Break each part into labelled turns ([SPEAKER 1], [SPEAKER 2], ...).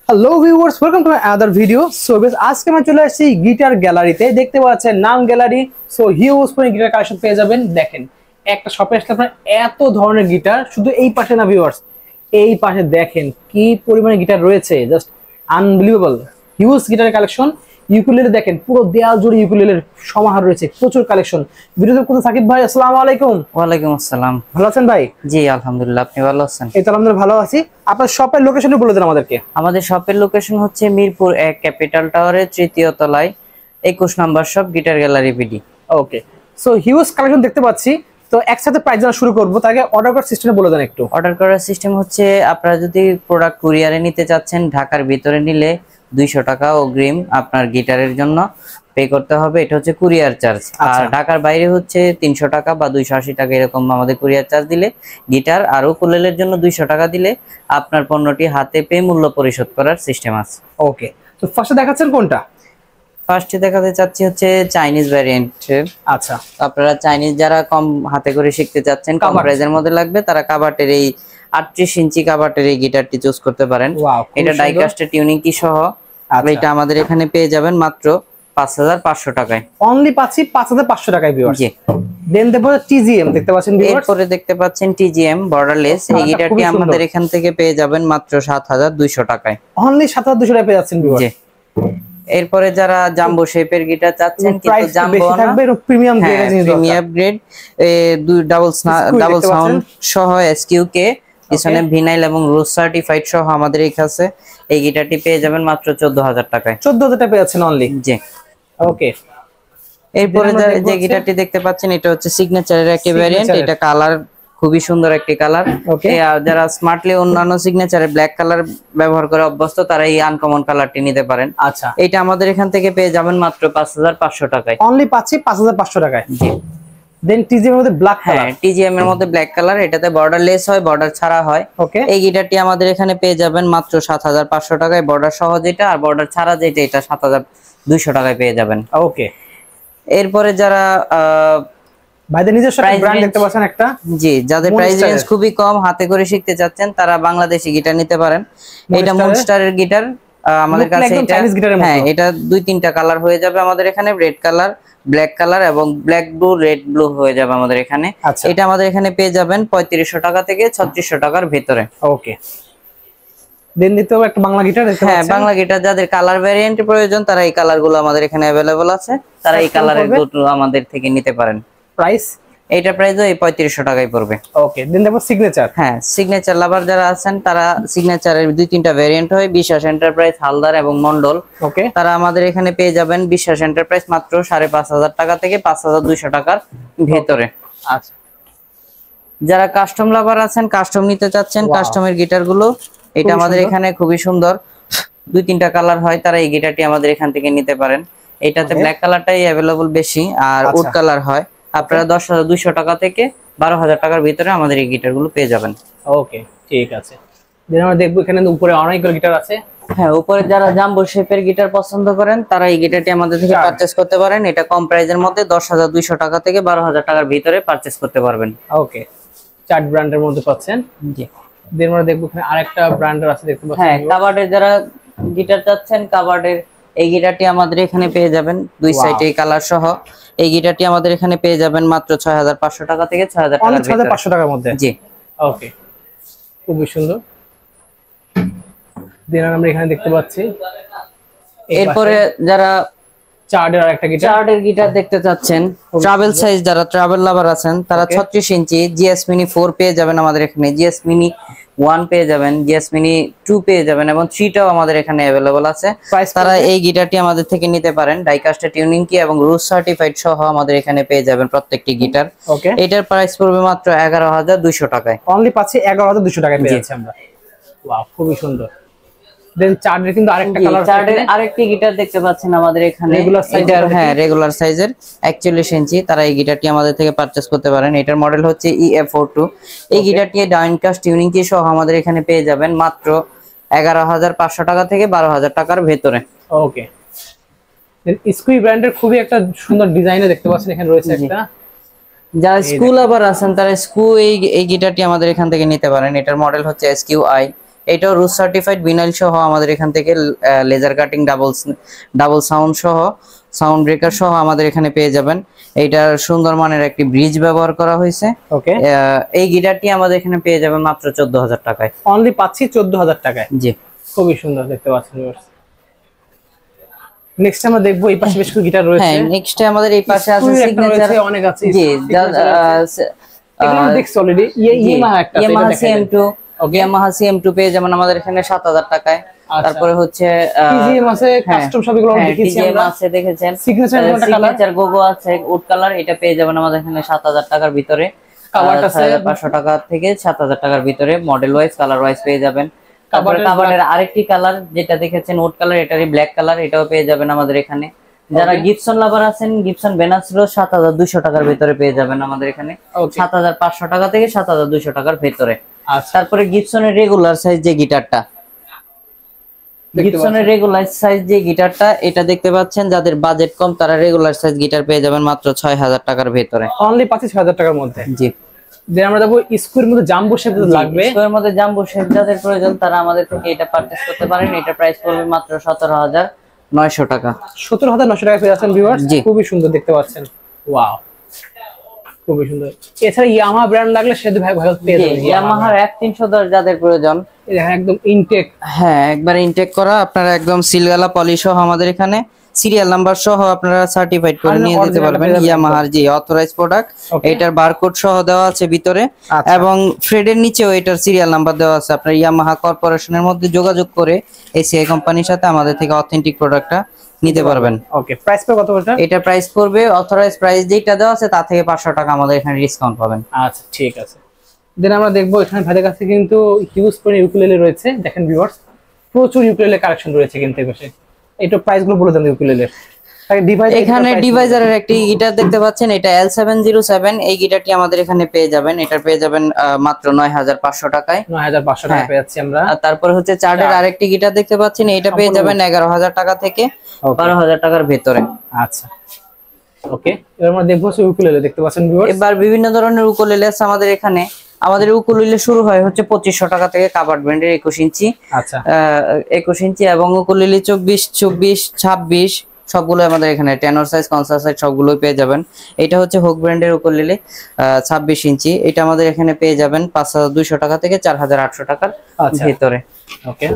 [SPEAKER 1] Hello viewers, welcome to other video. So বেশ আজকে আমি চলে আসছি গিটার গ্যালারিতে। দেখতে পাচ্ছেন নাম গ্যালারি। সো হিউজ পরিমাণ গিটার কালেকশন পেয়ে যাবেন। দেখেন একটা শপে আসলে আপনার এত ধরনের গিটার, শুধু এই পাশে না ভিউয়ার্স, এই পাশে দেখেন কি পরিমাণে গিটার রয়েছে, জাস্ট আনবিলিভেবল। হিউজ গিটারের কালেকশন। ইউকুলেলে দেখেন পুরো দেয়াল জুড়ে ইউকুলেলের সমাহার রয়েছে, প্রচুর কালেকশন। ভিডিওতে কোন সাকিব ভাই, আসসালামু আলাইকুম।
[SPEAKER 2] ওয়ালাইকুম আসসালাম।
[SPEAKER 1] ভালো আছেন ভাই?
[SPEAKER 2] জি আলহামদুলিল্লাহ, আপনি ভালো আছেন?
[SPEAKER 1] এই তো আলহামদুলিল্লাহ ভালো আছি। আপনার শপের লোকেশনটা বলে দেন আমাদেরকে।
[SPEAKER 2] আমাদের শপের লোকেশন হচ্ছে মিরপুর 1 ক্যাপিটাল টাওয়ারের 3য় তলায় 21 নম্বর শপ, গিটার গ্যালারি বিডি।
[SPEAKER 1] ওকে, সো হিউজ কালেকশন দেখতে পাচ্ছি। তো একসাথে প্রাইস জানা শুরু করবো, তার আগে অর্ডার করার সিস্টেমে বলে দেন একটু।
[SPEAKER 2] অর্ডার করার সিস্টেম হচ্ছে, আপনারা যদি প্রোডাক্ট কুরিয়ারে নিতে চাচ্ছেন, ঢাকার ভিতরে নিলে 200 টাকা অগ্রিম আপনার গিটারের জন্য পে করতে হবে, এটা হচ্ছে কুরিয়ার চার্জ। আর ঢাকার বাইরে হচ্ছে 300 টাকা বা 280 টাকা এরকম আমাদের কুরিয়ার চার্জ দিলে গিটার, আর উকুলেলের জন্য 200 টাকা দিলে আপনার পণ্যটি হাতে পেয়ে মূল্য পরিশোধ করার সিস্টেম আছে।
[SPEAKER 1] ওকে, তো ফার্স্টে দেখাচ্ছেন কোনটা?
[SPEAKER 2] ফার্স্টে দেখাতে চাচ্ছি হচ্ছে চাইনিজ ভ্যারিয়েন্টের।
[SPEAKER 1] আচ্ছা,
[SPEAKER 2] আপনারা চাইনিজ যারা কম হাতে করে শিখতে চাচ্ছেন, কম প্রাইজের মধ্যে লাগবে, তারা কাবাটের এই 38 ইঞ্চি কাবাটের এই গিটারটি চুজ করতে পারেন। এটা ডাইকাস্টের টিউনিং কি সহ। এটা আমাদের এখানে পেয়ে যাবেন মাত্র 5500 টাকায়।
[SPEAKER 1] অনলি পাচ্ছি 5500 টাকায় ভিউয়ার্স। জি, দেন দেখো টিজিএম দেখতে পাচ্ছেন ভিউয়ার্স।
[SPEAKER 2] এরপরে দেখতে পাচ্ছেন টিজিএম বর্ডারলেস। এই গিটারটি আমাদের এখান থেকে পেয়ে যাবেন মাত্র 7200 টাকায়।
[SPEAKER 1] অনলি 7200 টাকায় পেয়ে যাচ্ছেন ভিউয়ার্স। জি,
[SPEAKER 2] এরপরে যারা জাম্বো শেপের গিটার চাচ্ছেন কিন্তু জাম্বো না,
[SPEAKER 1] প্রিমিয়াম
[SPEAKER 2] গ্রেড, ডাবল সাউন্ড সহ এসকিউকে পিছনে ভিনাইল এবং রোজ সার্টিফাইড সহ আমাদের এই কাছে এই গিটারটি পেয়ে যাবেন মাত্র 14000 টাকায়।
[SPEAKER 1] 14000 টাকা পেয়ে যাচ্ছেন অনলি।
[SPEAKER 2] জি, ওকে। এরপরে যে গিটারটি দেখতে পাচ্ছেন, এটা হচ্ছে সিগনেচারের একটা ভ্যারিয়েন্ট। এটা কালার খুবই সুন্দর একটি কালার। যারা স্মার্টলি অন্যান্য সিগনেচারে ব্ল্যাক কালার ব্যবহার করে অভ্যস্ত, তারা এই আনকমন কালারটি নিতে পারেন। আচ্ছা, এটা আমাদের এখান থেকে পেয়ে যাবেন মাত্র 5500 টাকায়।
[SPEAKER 1] অনলি পাচ্ছি 5500 টাকায়। জি, দেন টিজিএম এর মধ্যে ব্ল্যাক কালার।
[SPEAKER 2] টিজিএম এর মধ্যে ব্ল্যাক কালার, এটাতে বর্ডারলেস হয়, বর্ডার ছাড়া হয়। ওকে, এই গিটারটি আমাদের এখানে পেয়ে যাবেন মাত্র 7500 টাকায়। বর্ডার সহ যেটা আর বর্ডার ছাড়া যেটা, এটা 7200 টাকায় পেয়ে যাবেন। ওকে, এরপরে যারা
[SPEAKER 1] ভাইদের নিজস্ব ব্র্যান্ড দেখতে পাচ্ছেন একটা।
[SPEAKER 2] জি, যাদের প্রাইস রেঞ্জ খুবই কম, হাতে করে শিখতে চাচ্ছেন, তারা বাংলাদেশি গিটার নিতে পারেন। এটা মুনস্টারের গিটার আমাদের কাছে। হ্যাঁ, এটা 2-3টা কালার হয়ে যাবে আমাদের এখানে, রেড কালার, ব্ল্যাক কালার এবং ব্ল্যাক ব্লু, রেড ব্লু হয়ে যাবে আমাদের এখানে। এটা আমাদের এখানে পেয়ে যাবেন 3500 টাকা থেকে 3600 টাকার ভিতরে। ওকে,
[SPEAKER 1] দেন দিতে হবে একটা বাংলা গিটার।
[SPEAKER 2] হ্যাঁ, বাংলা গিটার যাদের কালার ভ্যারিয়েন্ট প্রয়োজন, তারা এই কালার গুলো আমাদের এখানে अवेलेबल আছে, তারা এই কালারের গুলো আমাদের থেকে নিতে পারেন।
[SPEAKER 1] প্রাইস
[SPEAKER 2] এইটা প্রাইস ওই 3500 টাকায় পড়বে।
[SPEAKER 1] ওকে, দেন দেখো সিগনেচার।
[SPEAKER 2] হ্যাঁ, সিগনেচার লাভার যারা আছেন, তারা সিগনেচারের 2-3টা ভ্যারিয়েন্ট হয়, বিশ্বাস এন্টারপ্রাইজ, হালদার এবং মন্ডল। ওকে, তারা আমাদের এখানে পেয়ে যাবেন বিশ্বাস এন্টারপ্রাইজ মাত্র 5500 টাকা থেকে 5200 টাকার ভিতরে। আচ্ছা, যারা কাস্টম লাভার আছেন, কাস্টম নিতে চাচ্ছেন, কাস্টমের গিটার গুলো, এটা আমাদের এখানে খুবই সুন্দর, 2-3টা কালার হয়, তারা এই গিটারটি আমাদের এখান থেকে নিতে পারেন। এটাতে ব্ল্যাক কালারটাই अवेलेबल বেশি, আর উড কালার হয়। আপনারা 10200 টাকা থেকে 12000 টাকার ভিতরে আমাদের এই গিটারগুলো পেয়ে যাবেন।
[SPEAKER 1] ওকে, ঠিক আছে। দেন আমরা দেখব এখানে উপরে অনেকগুলো গিটার আছে।
[SPEAKER 2] হ্যাঁ, উপরে যারা জাম্বো শেপের গিটার পছন্দ করেন, তারা এই গিটারটি আমাদের থেকে পারচেজ করতে পারেন। এটা কম প্রাইসের মধ্যে 10200 টাকা থেকে 12000 টাকার ভিতরে পারচেজ করতে পারবেন।
[SPEAKER 1] ওকে, চার্ট ব্র্যান্ডের মধ্যে পাচ্ছেন। জি, দেন আমরা দেখব এখানে আরেকটা ব্র্যান্ডের আছে দেখতে পাচ্ছেন।
[SPEAKER 2] হ্যাঁ, কাবার্ডের যারা গিটার চাচ্ছেন, কাবার্ডের এই গিটারটি আমাদের এখানে পেয়ে যাবেন, দুই সাইডে কালার সহ। এই গিটারটি আমাদের এখানে পেয়ে যাবেন মাত্র 6500 টাকা থেকে 6000 টাকা।
[SPEAKER 1] 6500 টাকার মধ্যে।
[SPEAKER 2] জি,
[SPEAKER 1] ওকে, খুবই সুন্দর। দেন আমরা এখানে দেখতে পাচ্ছি।
[SPEAKER 2] এরপরে যারা
[SPEAKER 1] চার্ডের আরেকটা গিটার,
[SPEAKER 2] চার্ডের গিটার দেখতে চাচ্ছেন, ট্রাভেল সাইজ যারা ট্রাভেল লাভার আছেন, তারা 36 ইঞ্চি জিএস মিনি 4 পেয়ে যাবেন আমাদের এখানে, জিএস মিনি 1 পেয়ে যাবেন, জিএস মিনি 2 পেয়ে যাবেন এবং 3টাও আমাদের এখানে अवेलेबल আছে। তারা এই গিটারটি আমাদের থেকে নিতে পারেন। ডাইকাস্টের টিউনিং কি এবং রুজ সার্টিফাইড সহ আমাদের এখানে পেয়ে যাবেন প্রত্যেকটি গিটার। এটার প্রাইস পড়বে মাত্র 11200 টাকায়।
[SPEAKER 1] অনলি পাচ্ছি 11200 টাকায় পেয়ে যাচ্ছি আমরা। ওয়াও, খুবই সুন্দর। দেন চার্ডের কিন্তু আরেকটা কালার,
[SPEAKER 2] চার্ডের আরেকটি গিটার দেখতে পাচ্ছেন আমাদের এখানে, রেগুলার সাইজের। হ্যাঁ, রেগুলার সাইজের 41 ইঞ্চি, তারা এই গিটারটি আমাদের থেকে পারচেজ করতে পারেন। এটার মডেল হচ্ছে EF42। এই গিটারটি ডাউনকাস্ট টিউনিং কি সহ আমাদের এখানে পেয়ে যাবেন মাত্র 11500 টাকা থেকে 12000 টাকার ভেতরে।
[SPEAKER 1] ওকে, দেন স্কুই ব্র্যান্ডের খুবই একটা সুন্দর ডিজাইনে দেখতে পাচ্ছেন এখানে রয়েছে একটা।
[SPEAKER 2] যারা স্কুল আবার আছেন, তারা স্কু এই গিটারটি আমাদের এখান থেকে নিতে পারেন। এটার মডেল হচ্ছে SQI। এটাও রুস সার্টিফাইড ভিনাইল সহ আমাদের এখান থেকে লেজার কাটিং ডাবল সাউন্ড সহ সাউন্ড ব্রেকার সহ আমাদের এখানে পেয়ে যাবেন। এইটার সুন্দর মানের একটি ব্রিজ ব্যবহার করা হয়েছে।
[SPEAKER 1] ওকে,
[SPEAKER 2] এই গিটারটি আমাদের এখানে পেয়ে যাবেন মাত্র 14,000 টাকায়।
[SPEAKER 1] অনলি পাচ্ছি 14,000 টাকায়।
[SPEAKER 2] জি,
[SPEAKER 1] খুবই সুন্দর দেখতে পাচ্ছেন। নেক্সট আমরা দেখবো এই পাশে বেশ কিছু গিটার রয়েছে।
[SPEAKER 2] হ্যাঁ, নেক্সট আমাদের এই পাশে আছে সিগনেচার,
[SPEAKER 1] অনেক আছে।
[SPEAKER 2] জি,
[SPEAKER 1] এগুলো দেখছি অলরেডি। ইয়ামাহা একটা
[SPEAKER 2] ইয়ামাহা CM2, ইয়ামাহা CM2 পেয়ে যাবেন আমাদের এখানে 7,000 টাকায়। তারপরে হচ্ছে
[SPEAKER 1] টিজিএম আছে, কাস্টম সব এগুলো দেখেছি আমরা।
[SPEAKER 2] টিজিএম আছে, দেখেছেন।
[SPEAKER 1] সিগনেচার
[SPEAKER 2] গোগো আছে উড কালার, এটা পেয়ে যাবেন আমাদের এখানে 7,000 টাকার ভিতরে।
[SPEAKER 1] কাভারটা আছে
[SPEAKER 2] 500 টাকা থেকে 7,000 টাকার ভিতরে, মডেল ওয়াইজ কালার ওয়াইজ পেয়ে যাবেন। তারপরে কাভারের আরেকটি কালার যেটা দেখেছেন উড কালার, এটারই ব্ল্যাক কালার, এটাও পেয়ে যাবেন আমাদের এখানে। যারা গিবসন লাভার আছেন, গিবসন বেনাসরো 7,200 টাকার ভিতরে পেয়ে যাবেন আমাদের এখানে। 7,500 টাকা থেকে 7,200 টাকার ভিতরে। তারপরে গিবসনের রেগুলার সাইজ যে গিটারটা, গিবসনের রেগুলার সাইজ যে গিটারটা, এটা দেখতে পাচ্ছেন যাদের বাজেট কম তারা রেগুলার সাইজ গিটার পেয়ে যাবেন মাত্র 6,000 টাকার ভিতরে।
[SPEAKER 1] অনলি 6,000 টাকার মধ্যে।
[SPEAKER 2] জি,
[SPEAKER 1] যে আমরা দেখো স্কুয়ের মধ্যে জাম্বো শেপ লাগবে,
[SPEAKER 2] স্কুয়ের মধ্যে জাম্বো শেপ যাদের প্রয়োজন তারা আমাদের থেকে এটা পারচেজ করতে পারেন। এটা প্রাইস পড়বে মাত্র 17,900 টাকা।
[SPEAKER 1] 17,900 টাকা পেয়ে যাচ্ছেন ভিউয়ার্স। খুবই সুন্দর দেখতে পাচ্ছেন। ওয়াও, খুবই সুন্দর। এছাড়া ইয়ামাহা ব্র্যান্ড লাগলে সেটা ভাই পেয়ে যাবেন।
[SPEAKER 2] ইয়ামাহার 1310 যাদের প্রয়োজন,
[SPEAKER 1] একদম ইনটেক,
[SPEAKER 2] হ্যাঁ একবার ইনটেক করা, আপনারা একদম সিলগালা পলিশ সহ আমাদের এখানে সিরিয়াল নাম্বার সহ আপনারা সার্টিফাইড করে নিয়ে যেতে পারবেন। ইয়ামাহার জি অথরাইজ প্রোডাক্ট, এটার বারকোড সহ দেওয়া আছে ভিতরে, এবং ফ্রেডের নিচেও এটার সিরিয়াল নাম্বার দেওয়া আছে। আপনারা ইয়ামাহা কর্পোরেশনের মধ্যে যোগাযোগ করে এসিআই কোম্পানির সাথে আমাদের থেকে অথেন্টিক প্রোডাক্টটা নিতে পারবেন।
[SPEAKER 1] ওকে, প্রাইস পড়বে কত বলছেন?
[SPEAKER 2] এটা প্রাইস পড়বে অথরাইজ প্রাইস যেটা দেওয়া আছে তা থেকে 500 টাকা আমাদের এখানে ডিসকাউন্ট পাবেন।
[SPEAKER 1] আচ্ছা, ঠিক আছে। দেন আমরা দেখবো এখানে ভাইদের কাছে কিন্তু হিউজ পরিমাণে ইউকুলেলে রয়েছে। দেখেন ভিউয়ার্স, প্রচুর ইউকুলেলে কালেকশন রয়েছে কিন্তু এই পাশে। এটা প্রাইস গুলো বলে দেন ইউকুলেলের।
[SPEAKER 2] এখানে ডিভাইজারের একটি গিটার দেখতে পাচ্ছেন, এটা L707। এই গিটারটি আমাদের এখানে পেয়ে যাবেন, এটা পেয়ে যাবেন মাত্র 9,500 টাকায়।
[SPEAKER 1] 9,500 টাকা পেয়ে যাচ্ছি আমরা।
[SPEAKER 2] আর তারপরে হচ্ছে চার্ডের আরেকটি গিটার দেখতে পাচ্ছেন, এটা পেয়ে যাবেন 11,000 টাকা থেকে 12,000 টাকার ভিতরে।
[SPEAKER 1] আচ্ছা, ওকে। এবার আমরা দেখবো ইউকুলেলে দেখতে পাচ্ছেন ভিউয়ার্স।
[SPEAKER 2] এবার বিভিন্ন ধরনের উকুলেলে আছে আমাদের এখানে। আমাদের উকুলেলে শুরু হয় হচ্ছে 2500 টাকা থেকে, কাভার্ড ব্র্যান্ডের 21 ইঞ্চি।
[SPEAKER 1] আচ্ছা,
[SPEAKER 2] 21 ইঞ্চি এবং উকুলেলে 24, 24, 26 সবগুলো আমাদের এখানে টেনর সাইজ, কনসার্ট সাইজ সবগুলোই পেয়ে যাবেন। এটা হচ্ছে হোক ব্র্যান্ডের উকুলেলে 26 ইঞ্চি, এটা আমাদের এখানে পেয়ে যাবেন 5,200 টাকা থেকে 4,800 টাকার ভিতরে।
[SPEAKER 1] ওকে।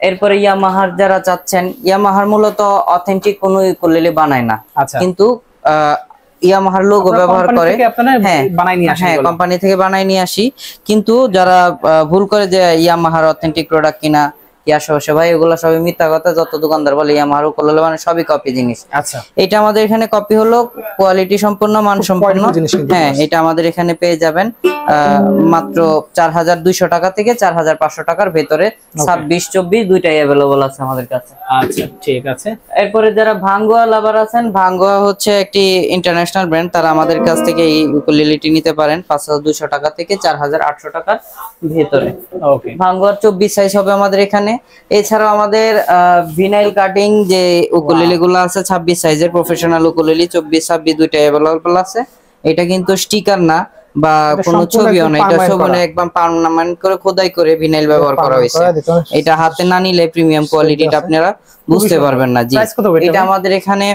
[SPEAKER 2] এরপরে ইয়ামাহার যারা চাচ্ছেন, ইয়ামাহার মূলত অথেন্টিক কোনো উকুলেলে বানায় না, কিন্তু ইয়ামাহার লোগো ব্যবহার করে। হ্যাঁ, কোম্পানি থেকে বানাই নিয়ে আসি। কিন্তু যারা ভুল করে যে ইয়ামাহার অথেন্টিক প্রোডাক্ট কিনা, ভাই এগুলো সবই মিথ্যা কথা। যত দোকানদার বলে ইয়ামাহার উকুলেলে মানে সবই কপি জিনিস।
[SPEAKER 1] আচ্ছা,
[SPEAKER 2] এটা আমাদের এখানে কপি হলো, কোয়ালিটি সম্পূর্ণ, মান সম্পূর্ণ। হ্যাঁ, এটা আমাদের এখানে পেয়ে যাবেন মাত্র 4,200 টাকা থেকে 4,500 টাকার ভেতরে। 26, 24 দুইটাই অ্যাভেলেবল আছে আমাদের কাছে।
[SPEAKER 1] আচ্ছা, ঠিক আছে।
[SPEAKER 2] এরপরে যারা ভাঙ্গুয়া লাভার আছেন, ভাঙ্গুয়া হচ্ছে একটি ইন্টারন্যাশনাল ব্র্যান্ড, তারা আমাদের কাছ থেকে এই উকুলেলেটি নিতে পারেন 5,200 টাকা থেকে 4,800 টাকার ভেতরে।
[SPEAKER 1] ওকে,
[SPEAKER 2] ভাঙ্গুয়ার 24 সাইজ হবে আমাদের এখানে। এছাড়াও আমাদের ভিনাইল কাটিং যে উকুলেলে গুলো আছে 26 সাইজের প্রফেশনাল উকুলেলে 24, 26 দুইটা অ্যাভেলেবল আছে। এটা কিন্তু স্টিকার না বা কোনো ছবিও না, এটা সব একদম পার্মানেন্ট করে খোদাই করে ভিনাইল ব্যবহার করা হয়েছে। এটা হাতে না নিলে প্রিমিয়াম কোয়ালিটিটা আপনারা বুঝতে পারবেন না। জি, এটা আমাদের এখানে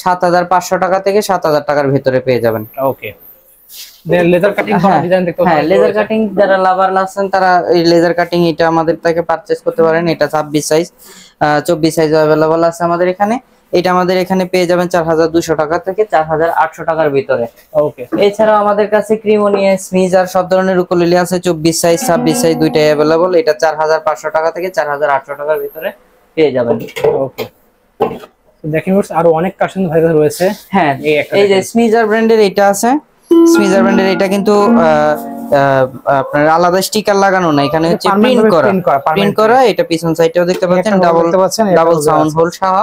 [SPEAKER 2] 7,500 টাকা থেকে 7,000 টাকার ভিতরে পেয়ে যাবেন।
[SPEAKER 1] ওকে। লেজার কাটিং করা ডিজাইন দেখতে পাচ্ছেন।
[SPEAKER 2] হ্যাঁ, লেজার কাটিং যারা লাভার আছেন তারা এই লেজার কাটিং এটা আমাদের থেকে পারচেজ করতে পারেন। এটা 26 সাইজ, 24 সাইজ अवेलेबल আছে আমাদের এখানে। এটা আমাদের এখানে পেয়ে যাবেন 4,200 টাকা থেকে 4,800 টাকার ভিতরে।
[SPEAKER 1] ওকে।
[SPEAKER 2] এছাড়াও আমাদের কাছে ক্রিমোনিয়া, স্মিজার সব ধরনের উকুলেলে আছে 24 সাইজ, 26 সাইজ দুইটাই अवेलेबल। এটা 4,500 টাকা থেকে 4,800 টাকার ভিতরে পেয়ে যাবেন।
[SPEAKER 1] ওকে। দেখেন আরো অনেক কালেকশন ভাইরাল রয়েছে।
[SPEAKER 2] হ্যাঁ, এই যে স্মিজার ব্র্যান্ডের এটা আছে। স্মিজার ব্র্যান্ডের এটা কিন্তু আপনার আলাদা স্টিকার লাগানো না, এখানে হচ্ছে প্রিন্ট করা। এটা পিছন সাইডটাও দেখতে পাচ্ছেন, ডাবল সাউন্ড হোল সহ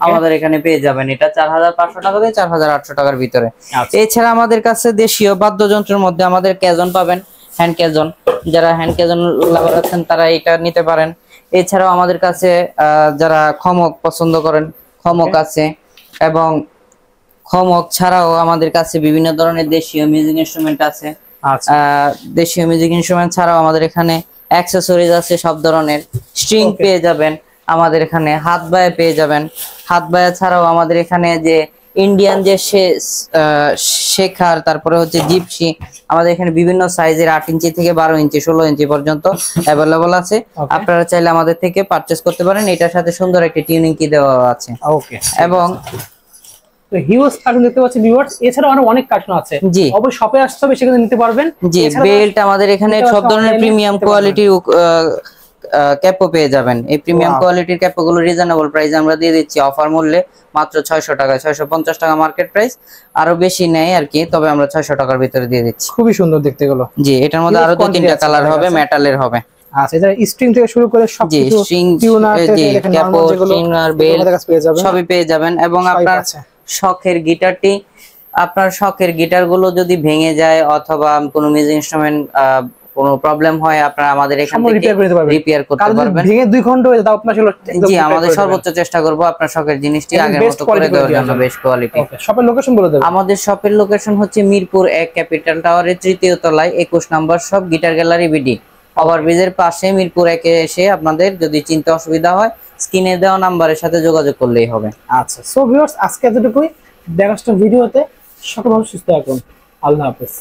[SPEAKER 2] আমাদের এখানে পেয়ে যাবেন। এটা 4,500 টাকা থেকে 4,800 টাকার ভিতরে। এছাড়া আমাদের কাছে দেশীয় বাদ্যযন্ত্রের মধ্যে আমাদের ক্যাজন পাবেন, হ্যান্ড ক্যাজন। যারা হ্যান্ড ক্যাজন লাভার আছেন তারা এটা নিতে পারেন। এছাড়াও আমাদের কাছে যারা খমক পছন্দ করেন, খমক আছে, এবং খমক ছাড়াও আমাদের কাছে বিভিন্ন ধরনের দেশীয় মিউজিক ইনস্ট্রুমেন্ট আছে। দেশীয় মিউজিক ইনস্ট্রুমেন্ট ছাড়াও আমাদের এখানে অ্যাকসেসরিজ আছে সব ধরনের, স্ট্রিং পেয়ে যাবেন আমাদের এখানে, হাত বায়া পেয়ে যাবেন। হাত বায়া ছাড়াও আমাদের এখানে যে ইন্ডিয়ান যে শেখার, তারপরে হচ্ছে জিপসি, আমাদের এখানে বিভিন্ন সাইজের 8 ইঞ্চি থেকে 12 ইঞ্চি 16 ইঞ্চি পর্যন্ত অ্যাভেলেবল আছে। আপনারা চাইলে আমাদের থেকে পারচেজ করতে পারেন। এটার সাথে সুন্দর একটা টিউনিং কি দেওয়া আছে।
[SPEAKER 1] ওকে,
[SPEAKER 2] এবং
[SPEAKER 1] তো হিউজ কার্টুন দেখতে পাচ্ছেন ভিউয়ার্স, এছাড়াও আরো অনেক কার্টুন আছে,
[SPEAKER 2] জি
[SPEAKER 1] অবশ্যই শপে আসতে হবে, সেখানে নিতে পারবেন।
[SPEAKER 2] জি, বেল্ট আমাদের এখানে সব ধরনের প্রিমিয়াম কোয়ালিটির ক্যাপও পেয়ে যাবেন। এই প্রিমিয়াম কোয়ালিটির ক্যাপগুলো রিজনেবল প্রাইসে আমরা দিয়ে দিচ্ছি অফার মূল্যে মাত্র 600 টাকা, 650 টাকা মার্কেট প্রাইস, আরো বেশি নেয় আর কি, তবে আমরা 600 টাকার ভিতরে দিয়ে দিচ্ছি।
[SPEAKER 1] খুবই সুন্দর দেখতে গুলো।
[SPEAKER 2] জি, এটার মধ্যে আরো 2-3টা কালার হবে, মেটালের হবে।
[SPEAKER 1] আচ্ছা, এটা স্ট্রিং থেকে শুরু করে সব কিছু, টিউনার থেকে
[SPEAKER 2] ক্যাপো, টিউনার, বেল্ট সবই পেয়ে যাবেন। এবং আপনার শখের গিটারটি, আপনার শখের গিটারগুলো যদি ভেঙে যায় অথবা কোনো মিউজিক ইনস্ট্রুমেন্ট কোনো প্রবলেম হয়, আপনারা আমাদের এখান থেকে রিপেয়ার করতে পারবেন।
[SPEAKER 1] ভেঙে 2 ঘন্টা হয়ে যায় তাও আপনারা
[SPEAKER 2] জি, আমাদের সর্বোচ্চ চেষ্টা করব আপনার শখের জিনিসটি আগের মতো করে দেওয়ার জন্য, বেস্ট কোয়ালিটি।
[SPEAKER 1] শপের লোকেশন বলে দেবেন।
[SPEAKER 2] আমাদের শপের লোকেশন হচ্ছে মিরপুর 1 ক্যাপিটাল টাওয়ারের 3য় তলায় 21 নম্বর শপ, গিটার গ্যালারি বিডি। ওভারব্রিজের পাশে মিরপুর 1-এ এসে আপনাদের যদি চিনতে অসুবিধা হয় স্ক্রিনে দেওয়া নাম্বারের সাথে যোগাযোগ করলেই হবে।
[SPEAKER 1] আচ্ছা, সো ভিউয়ার্স, আজকে এতটুকুই। দেখা হচ্ছে ভিডিওতে। সকল ভালো সুস্থ থাকুন। আল্লাহ হাফেজ।